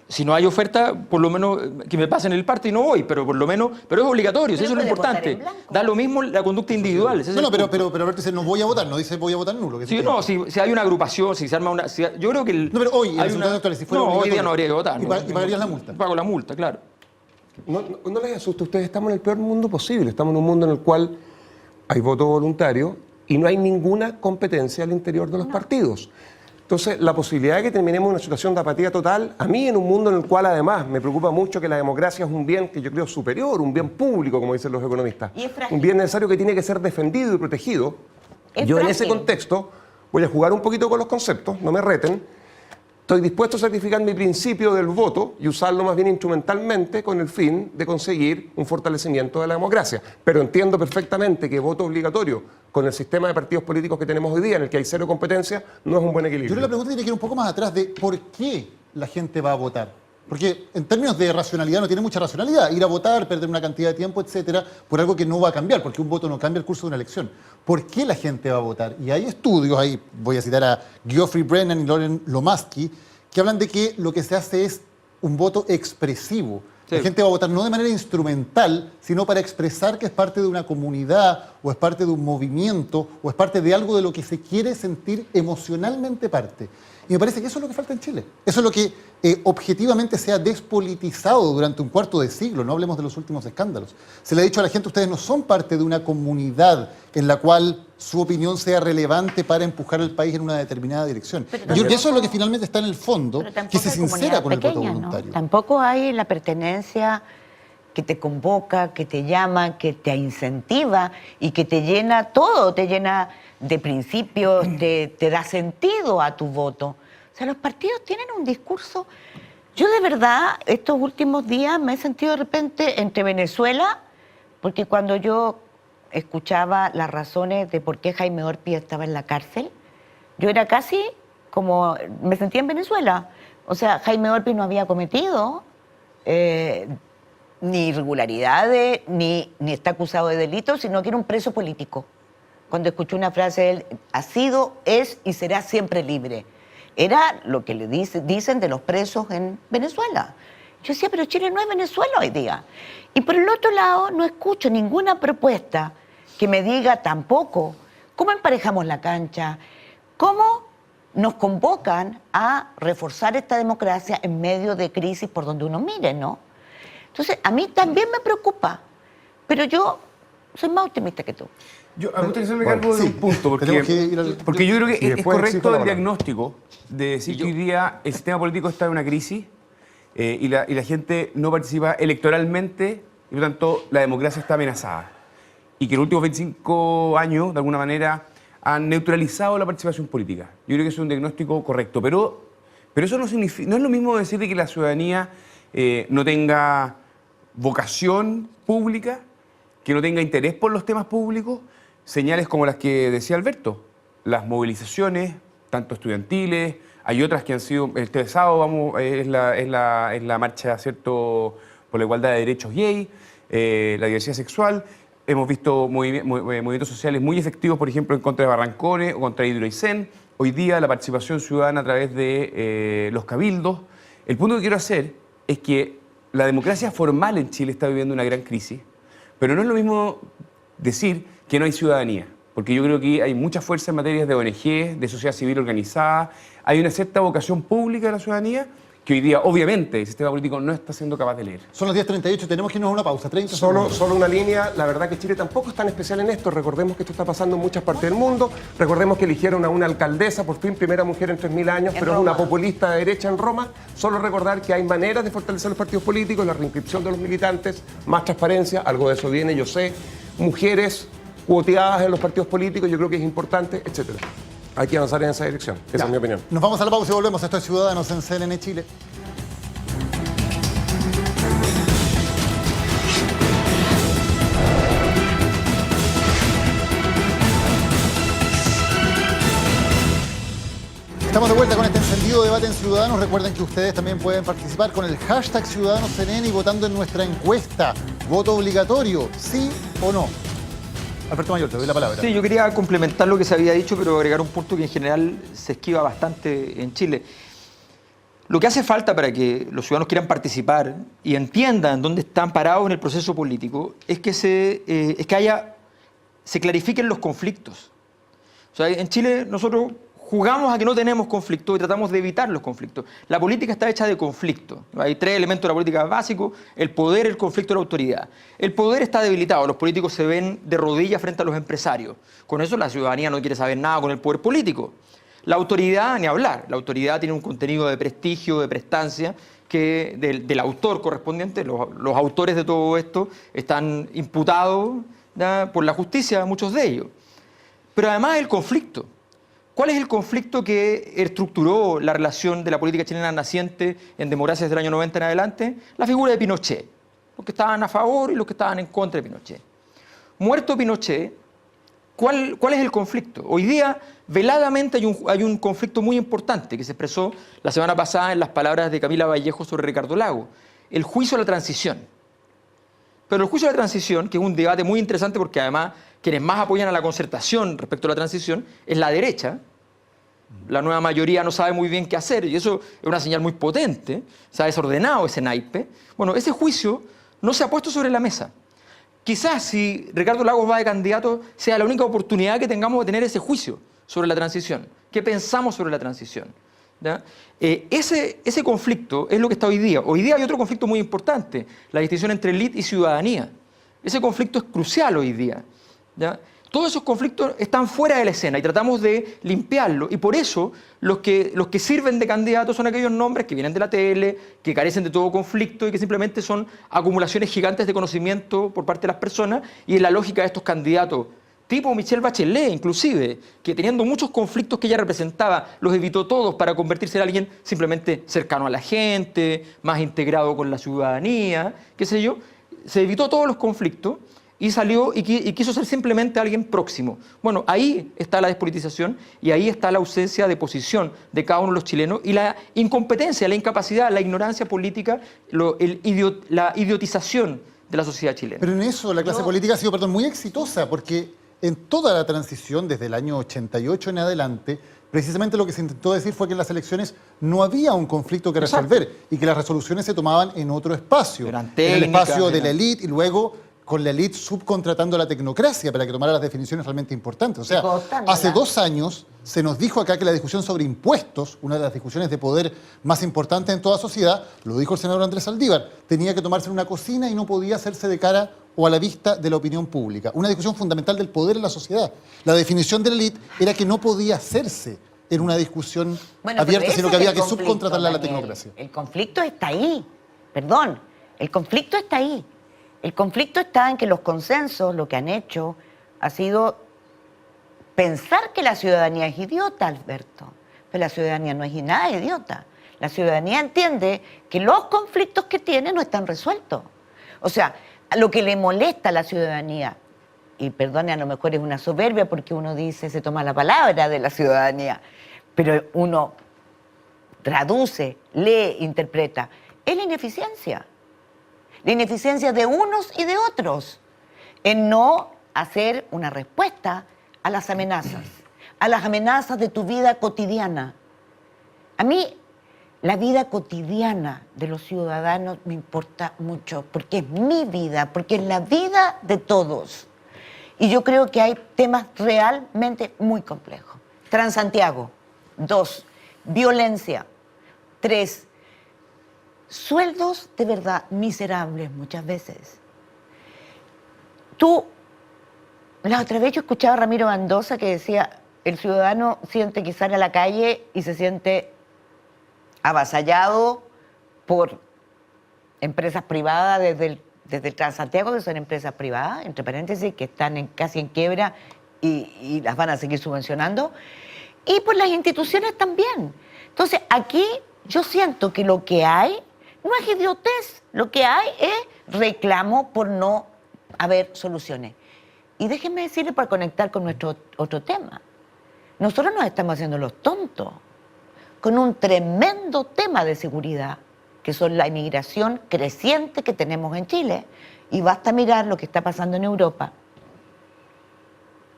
Si no hay oferta, por lo menos que me pasen el parte y no voy, pero por lo menos, pero es obligatorio, eso es lo importante. Da lo mismo la conducta individual. No, pero Alberto dice no voy a votar, no dice voy a votar nulo. Sí, no, si hay una agrupación, si se arma una... yo creo que... No, pero hoy, si fuera hoy día no habría que votar. ¿Y pagarías la multa? Pago la multa, claro. No les asuste, ustedes estamos en el peor mundo posible, estamos en un mundo en el cual hay voto voluntario y no hay ninguna competencia al interior de los partidos. Entonces, la posibilidad de que terminemos en una situación de apatía total, a mí en un mundo en el cual además me preocupa mucho que la democracia es un bien que yo creo superior, un bien público, como dicen los economistas, un bien necesario que tiene que ser defendido y protegido. Yo en ese contexto voy a jugar un poquito con los conceptos, no me reten. Estoy dispuesto a sacrificar mi principio del voto y usarlo más bien instrumentalmente con el fin de conseguir un fortalecimiento de la democracia. Pero entiendo perfectamente que voto obligatorio con el sistema de partidos políticos que tenemos hoy día, en el que hay cero competencia, no es un buen equilibrio. Yo creo que la pregunta tiene que ir un poco más atrás de por qué la gente va a votar. Porque en términos de racionalidad no tiene mucha racionalidad. Ir a votar, perder una cantidad de tiempo, etcétera, por algo que no va a cambiar, porque un voto no cambia el curso de una elección. ¿Por qué la gente va a votar? Y hay estudios, ahí voy a citar a Geoffrey Brennan y Lauren Lomasky, que hablan de que lo que se hace es un voto expresivo. La gente va a votar no de manera instrumental, sino para expresar que es parte de una comunidad, o es parte de un movimiento, o es parte de algo de lo que se quiere sentir emocionalmente parte. Y me parece que eso es lo que falta en Chile. Eso es lo que objetivamente se ha despolitizado durante un cuarto de siglo, no hablemos de los últimos escándalos. Se le ha dicho a la gente, ustedes no son parte de una comunidad en la cual su opinión sea relevante para empujar al país en una determinada dirección. Yo creo que eso es lo que finalmente está en el fondo, que se sincera con el voto voluntario. ¿No? Tampoco hay la pertenencia que te convoca, que te llama, que te incentiva y que te llena todo, te llena de principios, te da sentido a tu voto. O sea, los partidos tienen un discurso. Yo de verdad, estos últimos días me he sentido de repente entre Venezuela, porque cuando yo escuchaba las razones de por qué Jaime Orpi estaba en la cárcel, yo era casi como, me sentía en Venezuela. O sea, Jaime Orpi no había cometido ni irregularidades, ni está acusado de delitos, sino que era un preso político. Cuando escuché una frase de él, ha sido, es y será siempre libre. Era lo que le dicen de los presos en Venezuela. Yo decía, pero Chile no es Venezuela hoy día. Y por el otro lado, no escucho ninguna propuesta que me diga tampoco cómo emparejamos la cancha, cómo nos convocan a reforzar esta democracia en medio de crisis por donde uno mire, ¿no? Entonces, a mí también me preocupa, pero yo soy más optimista que tú. Me gustaría hacerme cargo de un punto, porque yo creo que es correcto el diagnóstico de decir que hoy día el sistema político está en una crisis y la gente no participa electoralmente y por lo tanto la democracia está amenazada. Y que en los últimos 25 años, de alguna manera, han neutralizado la participación política. Yo creo que es un diagnóstico correcto, pero eso no es lo mismo decir de que la ciudadanía no tenga vocación pública, que no tenga interés por los temas públicos. Señales como las que decía Alberto, las movilizaciones, tanto estudiantiles, hay otras que han sido, este sábado es la marcha, ¿cierto?, por la igualdad de derechos gay, la diversidad sexual. Hemos visto movimientos sociales muy efectivos, por ejemplo, en contra de Barrancones o contra Hidroaicén. Hoy día la participación ciudadana a través de los cabildos. El punto que quiero hacer es que la democracia formal en Chile está viviendo una gran crisis, pero no es lo mismo decir que no hay ciudadanía, porque yo creo que hay mucha fuerza en materias de ONG, de sociedad civil organizada, hay una cierta vocación pública de la ciudadanía que hoy día, obviamente, el sistema político no está siendo capaz de leer. Son las 10:38, tenemos que irnos a una pausa, 30 Solo segundos. una línea, la verdad que Chile tampoco es tan especial en esto, recordemos que esto está pasando en muchas partes del mundo, recordemos que eligieron a una alcaldesa, por fin, primera mujer en 3000 años, pero es una populista de derecha en Roma. Solo recordar que hay maneras de fortalecer los partidos políticos, la reinscripción de los militantes, más transparencia, algo de eso viene, yo sé, mujeres cuoteadas en los partidos políticos, yo creo que es importante, etcétera. Hay que avanzar en esa dirección, esa es mi opinión. Nos vamos a la pausa y volvemos. Esto es Ciudadanos en CNN Chile. Estamos de vuelta con este encendido debate en Ciudadanos. Recuerden que ustedes también pueden participar con el hashtag CiudadanosCNN y votando en nuestra encuesta. Voto obligatorio, ¿sí o no? Alberto Mayor, te doy la palabra. Sí, yo quería complementar lo que se había dicho, pero agregar un punto que en general se esquiva bastante en Chile. Lo que hace falta para que los ciudadanos quieran participar y entiendan dónde están parados en el proceso político es que se clarifiquen los conflictos. O sea, en Chile nosotros jugamos a que no tenemos conflictos y tratamos de evitar los conflictos. La política está hecha de conflicto. Hay tres elementos de la política básicos: el poder, el conflicto y la autoridad. El poder está debilitado, los políticos se ven de rodillas frente a los empresarios. Con eso la ciudadanía no quiere saber nada con el poder político. La autoridad, ni hablar. La autoridad tiene un contenido de prestigio, de prestancia, que del autor correspondiente. Los autores de todo esto están imputados, ¿ya?, por la justicia, muchos de ellos. Pero además el conflicto. ¿Cuál es el conflicto que estructuró la relación de la política chilena naciente en democracia desde el año 90 en adelante? La figura de Pinochet. Los que estaban a favor y los que estaban en contra de Pinochet. Muerto Pinochet, ¿cuál es el conflicto? Hoy día, veladamente, hay un conflicto muy importante que se expresó la semana pasada en las palabras de Camila Vallejo sobre Ricardo Lagos. El juicio a la transición. Pero el juicio a la transición, que es un debate muy interesante porque además quienes más apoyan a la concertación respecto a la transición es la derecha. La nueva mayoría no sabe muy bien qué hacer y eso es una señal muy potente. Se ha desordenado ese naipe. Bueno, ese juicio no se ha puesto sobre la mesa. Quizás si Ricardo Lagos va de candidato sea la única oportunidad que tengamos de tener ese juicio sobre la transición. ¿Qué pensamos sobre la transición? ¿Ya? Ese conflicto es lo que está hoy día. Hoy día hay otro conflicto muy importante, la distinción entre élite y ciudadanía. Ese conflicto es crucial hoy día, ¿ya? Todos esos conflictos están fuera de la escena y tratamos de limpiarlo. Y por eso los que sirven de candidatos son aquellos nombres que vienen de la tele, que carecen de todo conflicto y que simplemente son acumulaciones gigantes de conocimiento por parte de las personas. Y en la lógica de estos candidatos, tipo Michelle Bachelet inclusive, que teniendo muchos conflictos que ella representaba, los evitó todos para convertirse en alguien simplemente cercano a la gente, más integrado con la ciudadanía, qué sé yo. Se evitó todos los conflictos y salió y quiso ser simplemente alguien próximo. Bueno, ahí está la despolitización y ahí está la ausencia de posición de cada uno de los chilenos y la incompetencia, la incapacidad, la ignorancia política, la idiotización de la sociedad chilena. Pero en eso la clase política ha sido, muy exitosa, porque en toda la transición, desde el año 88 en adelante, precisamente lo que se intentó decir fue que en las elecciones no había un conflicto que resolver y que las resoluciones se tomaban en otro espacio, en el espacio de la élite y luego con la élite subcontratando a la tecnocracia para que tomara las definiciones realmente importantes. O sea, Costándola. hace 2 años se nos dijo acá que la discusión sobre impuestos, una de las discusiones de poder más importantes en toda sociedad, lo dijo el senador Andrés Saldívar, tenía que tomarse en una cocina y no podía hacerse de cara o a la vista de la opinión pública. Una discusión fundamental del poder en la sociedad. La definición de la élite era que no podía hacerse en una discusión abierta, pero sino ese que es había el que conflicto, subcontratarla a la Daniel. tecnocracia. El conflicto está ahí, perdón, el conflicto está ahí. El conflicto está en que los consensos lo que han hecho ha sido pensar que la ciudadanía es idiota, Alberto. Pero la ciudadanía no es nada idiota. La ciudadanía entiende que los conflictos que tiene no están resueltos. O sea, lo que le molesta a la ciudadanía, y perdone, a lo mejor es una soberbia porque uno dice, se toma la palabra de la ciudadanía, pero uno traduce, lee, interpreta, es la ineficiencia. La ineficiencia de unos y de otros en no hacer una respuesta a las amenazas de tu vida cotidiana. A mí, la vida cotidiana de los ciudadanos me importa mucho, porque es mi vida, porque es la vida de todos. Y yo creo que hay temas realmente muy complejos. Transantiago. 2, violencia. 3, sueldos de verdad miserables muchas veces. La otra vez yo escuchaba a Ramiro Mendoza que decía, el ciudadano siente que sale a la calle y se siente avasallado por empresas privadas desde el Transantiago, que son empresas privadas, entre paréntesis, que están casi en quiebra y las van a seguir subvencionando, y por las instituciones también. Entonces, aquí yo siento que lo que hay no es idiotez, lo que hay es reclamo por no haber soluciones. Y déjenme decirle para conectar con nuestro otro tema, nosotros nos estamos haciendo los tontos con un tremendo tema de seguridad, que son la inmigración creciente que tenemos en Chile. Y basta mirar lo que está pasando en Europa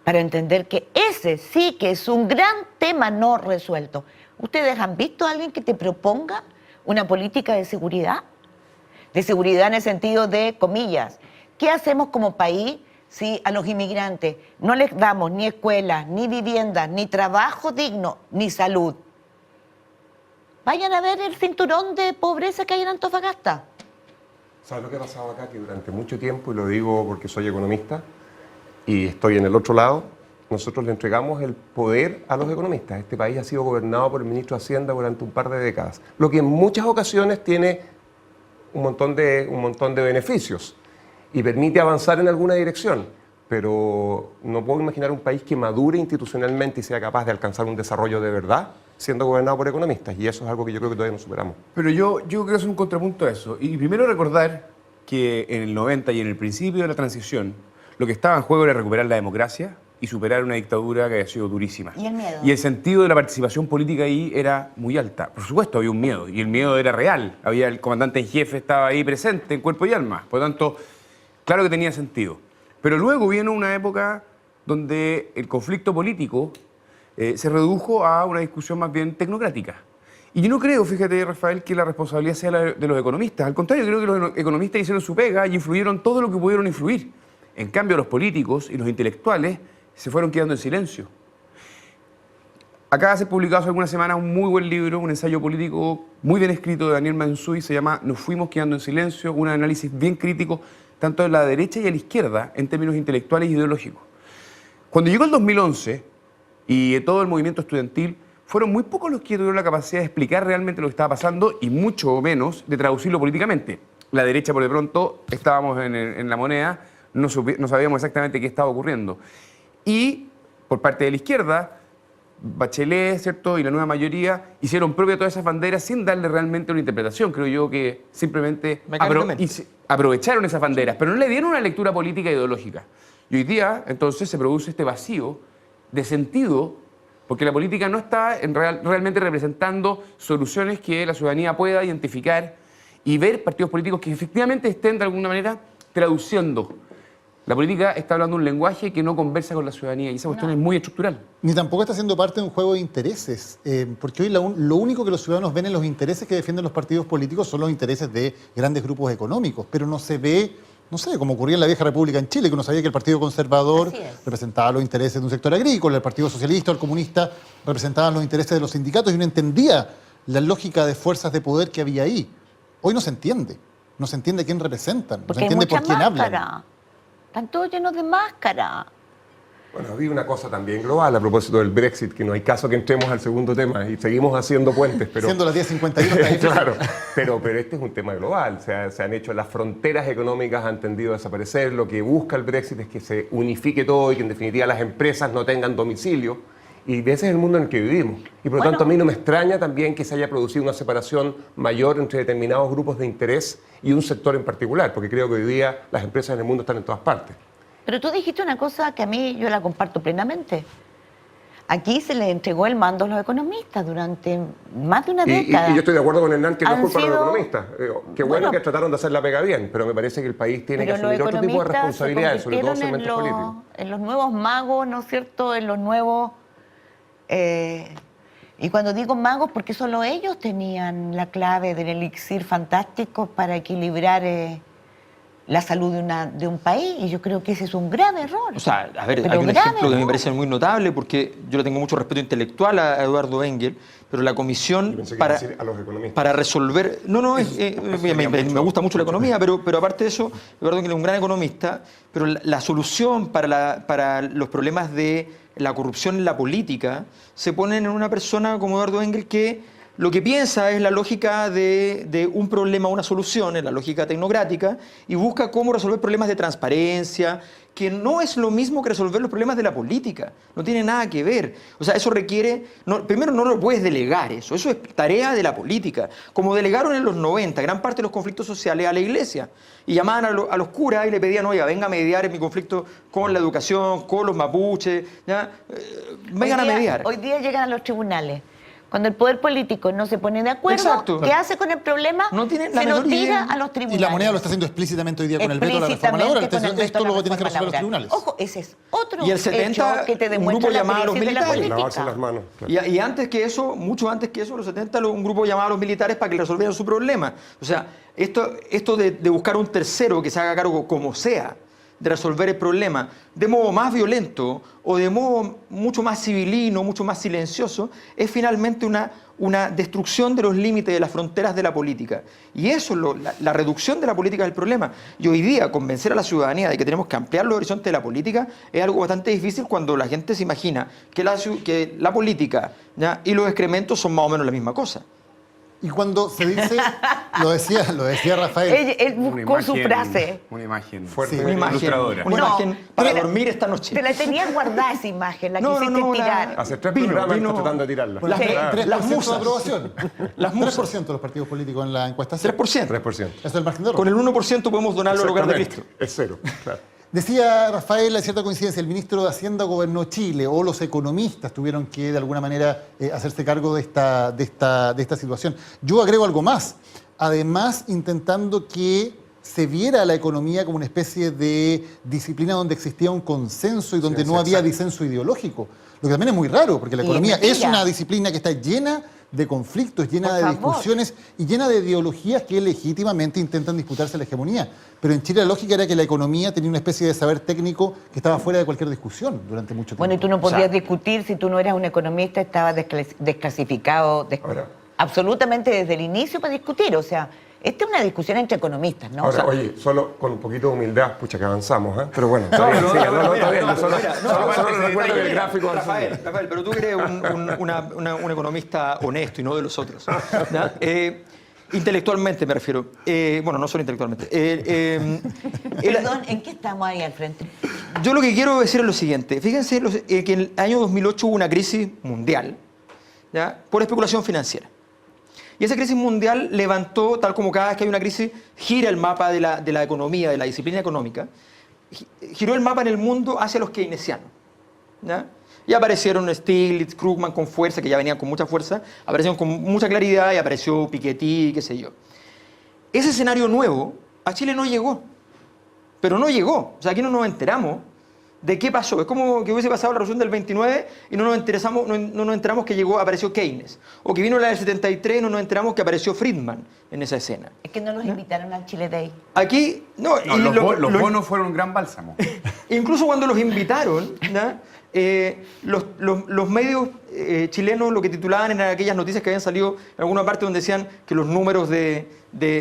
para entender que ese sí que es un gran tema no resuelto. ¿Ustedes han visto a alguien que te proponga una política de seguridad? De seguridad en el sentido de, comillas, ¿qué hacemos como país si a los inmigrantes no les damos ni escuelas, ni viviendas, ni trabajo digno, ni salud? Vayan a ver el cinturón de pobreza que hay en Antofagasta. ¿Sabes lo que ha pasado acá? Que durante mucho tiempo, y lo digo porque soy economista y estoy en el otro lado, nosotros le entregamos el poder a los economistas. Este país ha sido gobernado por el ministro de Hacienda durante un par de décadas, lo que en muchas ocasiones tiene un montón de beneficios y permite avanzar en alguna dirección. Pero no puedo imaginar un país que madure institucionalmente y sea capaz de alcanzar un desarrollo de verdad siendo gobernado por economistas, y eso es algo que yo creo que todavía no superamos. Pero yo quiero hacer un contrapunto a eso. Y primero recordar que en el 90 y en el principio de la transición, lo que estaba en juego era recuperar la democracia y superar una dictadura que había sido durísima. Y el miedo. Y el sentido de la participación política ahí era muy alta. Por supuesto, había un miedo, y el miedo era real. Había el comandante en jefe, estaba ahí presente en cuerpo y alma. Por lo tanto, claro que tenía sentido. Pero luego vino una época donde el conflicto político se redujo a una discusión más bien tecnocrática. Y yo no creo, fíjate, Rafael, que la responsabilidad sea de los economistas. Al contrario, creo que los economistas hicieron su pega y influyeron todo lo que pudieron influir. En cambio, los políticos y los intelectuales se fueron quedando en silencio. Acaba de ser publicado hace algunas semanas un muy buen libro, un ensayo político muy bien escrito de Daniel Mansuy, se llama Nos fuimos quedando en silencio, un análisis bien crítico tanto de la derecha y a la izquierda en términos intelectuales e ideológicos. Cuando llegó el 2011 y todo el movimiento estudiantil, fueron muy pocos los que tuvieron la capacidad de explicar realmente lo que estaba pasando y mucho menos de traducirlo políticamente. La derecha, por de pronto, estábamos en la moneda, no sabíamos exactamente qué estaba ocurriendo. Y por parte de la izquierda, Bachelet, ¿cierto?, y la nueva mayoría hicieron propia todas esas banderas sin darle realmente una interpretación. Creo yo que simplemente aprovecharon esas banderas, pero no le dieron una lectura política e ideológica. Y hoy día, entonces, se produce este vacío de sentido, porque la política no está realmente representando soluciones que la ciudadanía pueda identificar y ver partidos políticos que efectivamente estén de alguna manera traduciendo. La política está hablando un lenguaje que no conversa con la ciudadanía y esa cuestión es muy estructural. Ni tampoco está siendo parte de un juego de intereses, porque hoy lo único que los ciudadanos ven en los intereses que defienden los partidos políticos son los intereses de grandes grupos económicos, pero no se ve no sé, como ocurría en la vieja República en Chile, que uno sabía que el Partido Conservador representaba los intereses de un sector agrícola, el Partido Socialista o el Comunista representaban los intereses de los sindicatos y uno entendía la lógica de fuerzas de poder que había ahí. Hoy no se entiende quién representan, no se entiende por quién hablan. Están todos llenos de máscara. Bueno, había una cosa también global a propósito del Brexit, que no hay caso que entremos al segundo tema y seguimos haciendo puentes. Pero, siendo las 10:51. Claro, pero este es un tema global. Se han hecho, las fronteras económicas han tendido a desaparecer. Lo que busca el Brexit es que se unifique todo y que en definitiva las empresas no tengan domicilio. Y ese es el mundo en el que vivimos. Y por lo tanto a mí no me extraña también que se haya producido una separación mayor entre determinados grupos de interés y un sector en particular, porque creo que hoy día las empresas en el mundo están en todas partes. Pero tú dijiste una cosa que a mí yo la comparto plenamente. Aquí se les entregó el mando a los economistas durante más de una década. Y yo estoy de acuerdo con Hernán que no es culpa de los economistas. Qué bueno que trataron de hacer la pega bien, pero me parece que el país tiene que asumir otro tipo de responsabilidades, sobre todo segmentos políticos. En los nuevos magos, ¿no es cierto? En los nuevos... y cuando digo magos, porque solo ellos tenían la clave del elixir fantástico para equilibrar la salud de un país, y yo creo que ese es un grave error. O sea, a ver, hay un ejemplo que me parece muy notable, porque yo le tengo mucho respeto intelectual a Eduardo Engel, pero la comisión para resolver... me gusta mucho la economía, pero aparte de eso, Eduardo Engel es un gran economista, pero la solución para los problemas de la corrupción en la política se pone en una persona como Eduardo Engel que lo que piensa es la lógica de un problema, una solución, en la lógica tecnocrática, y busca cómo resolver problemas de transparencia, que no es lo mismo que resolver los problemas de la política. No tiene nada que ver. O sea, eso requiere... primero, no lo puedes delegar eso es tarea de la política. Como delegaron en los 90 gran parte de los conflictos sociales a la iglesia. Y llamaban a los curas y le pedían, oiga, venga a mediar en mi conflicto con la educación, con los mapuches, ¿ya? Vengan a mediar. Hoy día llegan a los tribunales. Cuando el poder político no se pone de acuerdo, ¿qué hace con el problema? Se lo tira a los tribunales. Y la moneda lo está haciendo explícitamente hoy día con el veto a la reforma laboral. Entonces, esto luego tienen que resolver los tribunales. Ojo, ese es otro y el 70, que te demuestra la crisis de la política. Lavarse las manos. Claro. Y antes que eso, mucho antes que eso, los 70, un grupo llamaba a los militares para que le resolvieran su problema. O sea, esto de buscar un tercero que se haga cargo como sea de resolver el problema de modo más violento o de modo mucho más civilino, mucho más silencioso, es finalmente una destrucción de los límites de las fronteras de la política. Y eso, la reducción de la política es el problema. Y hoy día convencer a la ciudadanía de que tenemos que ampliar los horizontes de la política es algo bastante difícil cuando la gente se imagina que la política, ¿ya?, y los excrementos son más o menos la misma cosa. Y cuando se dice, lo decía Rafael. Él buscó su frase. Una imagen fuerte, una imagen para dormir esta noche. Te la tenías guardada esa imagen, la quisiste tirar. Hace 3 programas estás tratando de tirarla. Bueno, 3% de aprobación. Las musas. 3% de los partidos políticos en la encuesta. 3%. 3%. Eso es el margen de error. Con el 1% podemos donarlo al hogar de Cristo. Es cero, claro. Decía Rafael, hay cierta coincidencia, el ministro de Hacienda gobernó Chile, o los economistas tuvieron que de alguna manera hacerse cargo de esta situación. Yo agrego algo más, además intentando que se viera a la economía como una especie de disciplina donde existía un consenso y donde no había disenso ideológico, lo que también es muy raro, porque la economía es una disciplina que está llena de conflictos, llena de discusiones y llena de ideologías que legítimamente intentan disputarse la hegemonía. Pero en Chile la lógica era que la economía tenía una especie de saber técnico que estaba fuera de cualquier discusión durante mucho tiempo. Bueno, y tú no podías discutir si tú no eras un economista, estabas desclasificado absolutamente desde el inicio para discutir. O sea, esta es una discusión entre economistas, ¿no? Ahora, oye, solo con un poquito de humildad, pucha que avanzamos, ¿eh? Pero bueno, está bien, solo recuerdo el gráfico. Rafael, pero tú eres un economista honesto y no de los otros. Intelectualmente me refiero. Bueno, no solo intelectualmente. Perdón, ¿en qué estamos ahí al frente? Yo lo que quiero decir es lo siguiente. Fíjense que en el año 2008 hubo una crisis mundial, ¿ya?, por especulación financiera. Y esa crisis mundial levantó, tal como cada vez que hay una crisis, gira el mapa de la economía, de la disciplina económica, giró el mapa en el mundo hacia los keynesianos, ¿ya? Y aparecieron Stiglitz, Krugman con fuerza, que ya venían con mucha fuerza, aparecieron con mucha claridad y apareció Piketty, qué sé yo. Ese escenario nuevo a Chile no llegó, pero no llegó. O sea, aquí no nos enteramos de qué pasó. Es como que hubiese pasado la revolución del 29 y no nos enteramos que apareció Keynes. O que vino la del 73 y no nos enteramos que apareció Friedman en esa escena. Es que no los invitaron al Chile Day. Aquí, no. No, los bonos fueron un gran bálsamo. Incluso cuando los invitaron, ¿no? Los medios chilenos lo que titulaban en aquellas noticias que habían salido en alguna parte donde decían que los números de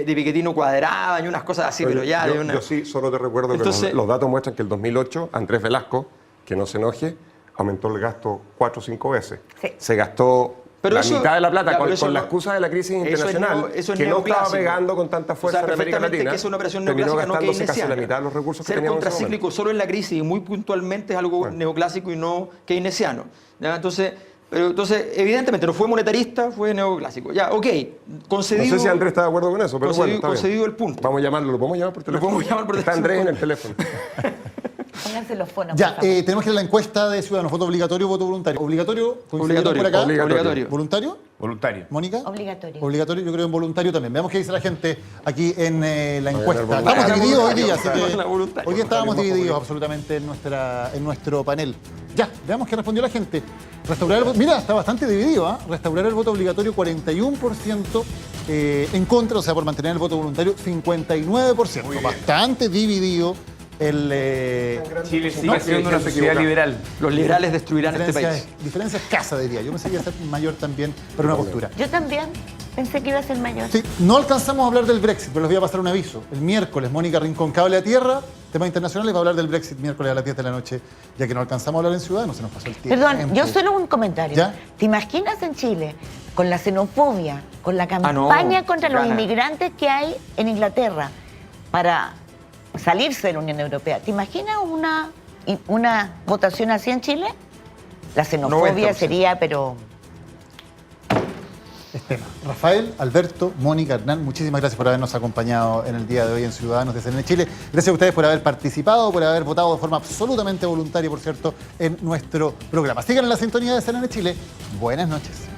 Piketty no cuadraban y unas cosas así, pero ya... Yo sí, solo te recuerdo que los datos muestran que el 2008, Andrés Velasco, que no se enoje, aumentó el gasto 4 o 5 veces. Sí. Se gastó pero la mitad de la plata con la no, excusa de la crisis internacional, eso es que no estaba neoclásico. pegando con tanta fuerza en América Latina. Que es una operación terminó neoclásica, gastándose no casi keynesiana. la mitad de los recursos que Ser teníamos en ese contracíclico momento. solo en la crisis y muy puntualmente es algo neoclásico y no keynesiano. ¿Ya? Entonces, evidentemente, no fue monetarista, fue neoclásico. Ya, ok, concedido... No sé si Andrés está de acuerdo con eso, pero bueno, está concedido bien. el punto. Vamos a llamarlo, ¿lo podemos llamar por teléfono? Lo podemos llamar por Está teléfono. Andrés en el teléfono. Pónganse los fonos. Ya, por favor. tenemos que ir a la encuesta de ciudadanos. ¿Voto obligatorio o voto voluntario? ¿Obligatorio? Obligatorio. Por acá? Obligatorio. ¿Voluntario? Voluntario. ¿Mónica? Obligatorio. Obligatorio, yo creo en voluntario también. Veamos qué dice la gente aquí en la encuesta. voluntario. Estamos divididos hoy día, así Voluntario. que hoy día estábamos divididos absolutamente en nuestro panel. Ya, veamos qué respondió la gente. Restaurar el voto, mira, está bastante dividido, ¿ah? Restaurar el voto obligatorio 41%, en contra, o sea, por mantener el voto voluntario 59%. Bastante dividido Chile sigue siendo una sociedad liberal. Los liberales destruirán este país. Diferencia escasa, diría. Yo pensé que iba a ser mayor también, pero una postura. Yo también pensé que iba a ser mayor. Sí, no alcanzamos a hablar del Brexit, pero les voy a pasar un aviso. El miércoles, Mónica Rincón, Cable a Tierra, temas internacionales, va a hablar del Brexit miércoles a las 10 de la noche, ya que no alcanzamos a hablar en Ciudadanos, se nos pasó el tiempo. Perdón, yo solo un comentario. ¿Ya? ¿Te imaginas en Chile, con la xenofobia, con la campaña contra los inmigrantes que hay en Inglaterra para salirse de la Unión Europea? ¿Te imaginas una votación así en Chile? La xenofobia 90%. sería, pero... Rafael, Alberto, Mónica, Hernán, muchísimas gracias por habernos acompañado en el día de hoy en Ciudadanos de CNN Chile. Gracias a ustedes por haber participado, por haber votado de forma absolutamente voluntaria, por cierto, en nuestro programa. Sigan en la sintonía de CNN Chile. Buenas noches.